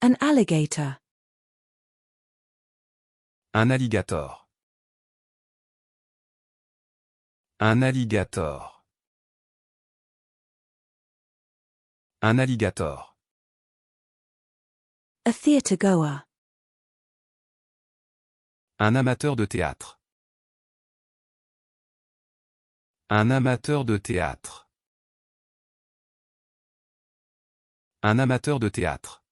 An alligator. Un alligator. Un alligator. Un alligator. A theatre goer. Un amateur de théâtre. Un amateur de théâtre. Un amateur de théâtre.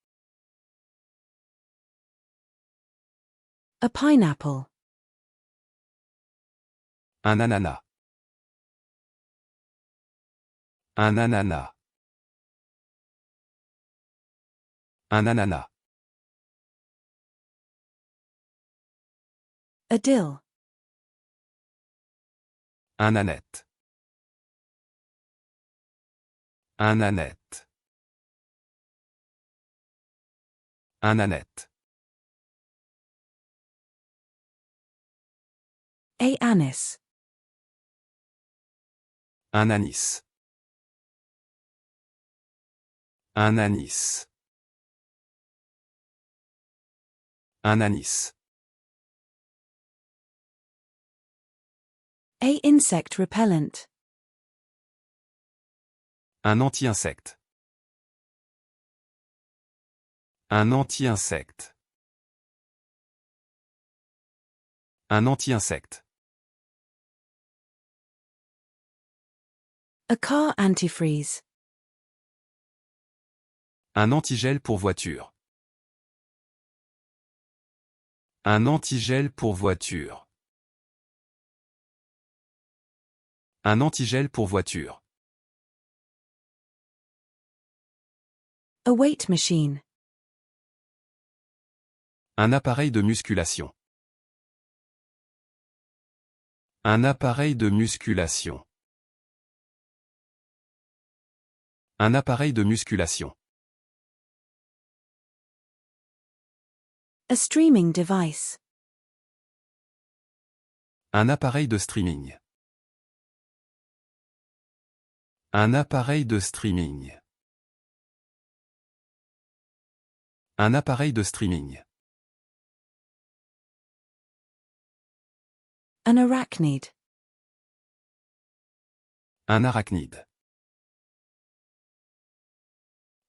A pineapple. Un ananas. Un ananas. Un ananas. A dill. Un ânette. Un ânette. Un ânette. A anise. Un anis. Un anis. Un anis. A insect repellent. Un anti-insecte. Un anti-insecte. Un anti-insecte. A car antifreeze. Un antigel pour voiture. Un antigel pour voiture. Un antigel pour voiture. A weight machine. Un appareil de musculation. Un appareil de musculation. Un appareil de musculation. A streaming device. Un appareil de streaming. Un appareil de streaming. Un appareil de streaming. An arachnid. Un arachnide.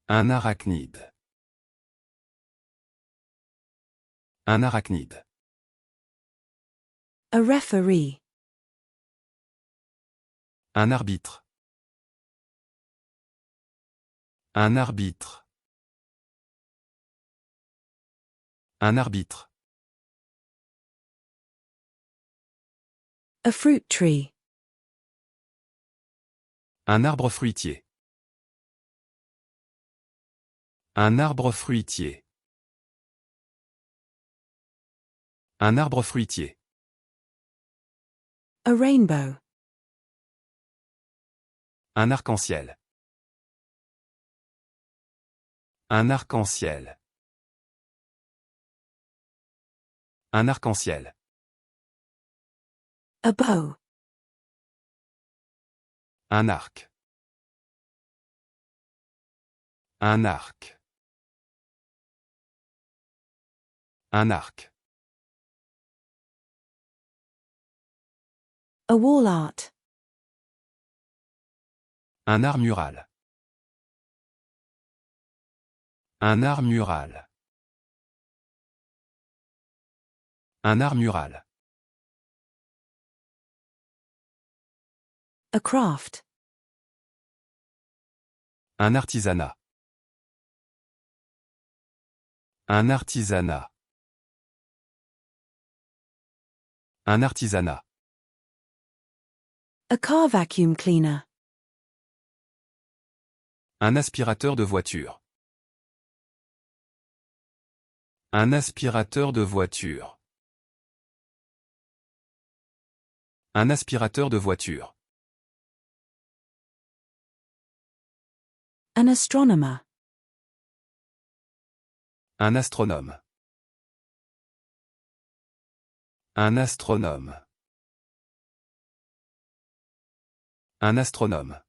Un arachnide. Un arachnide. A referee. Un arbitre. Un arbitre. Un arbitre. A fruit tree. Un arbre fruitier. Un arbre fruitier. Un arbre fruitier. A rainbow. Un arc-en-ciel. Un arc-en-ciel. Un arc-en-ciel. A bow. Un arc. Un arc. Un arc. A wall art. Un art mural. Un art mural. Un art mural. A craft. Un artisanat. Un artisanat. Un artisanat. A car vacuum cleaner. Un aspirateur de voiture. Un aspirateur de voiture. Un aspirateur de voiture. An astronomer. Un astronome. Un astronome. Un astronome.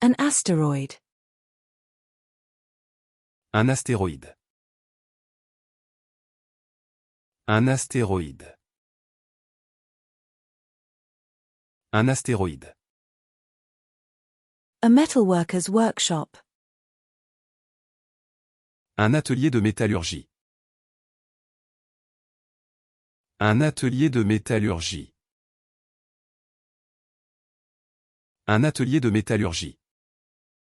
An asteroid. Un astéroïde. Un astéroïde. Un astéroïde. A metalworker's workshop. Un atelier de métallurgie. Un atelier de métallurgie. Un atelier de métallurgie.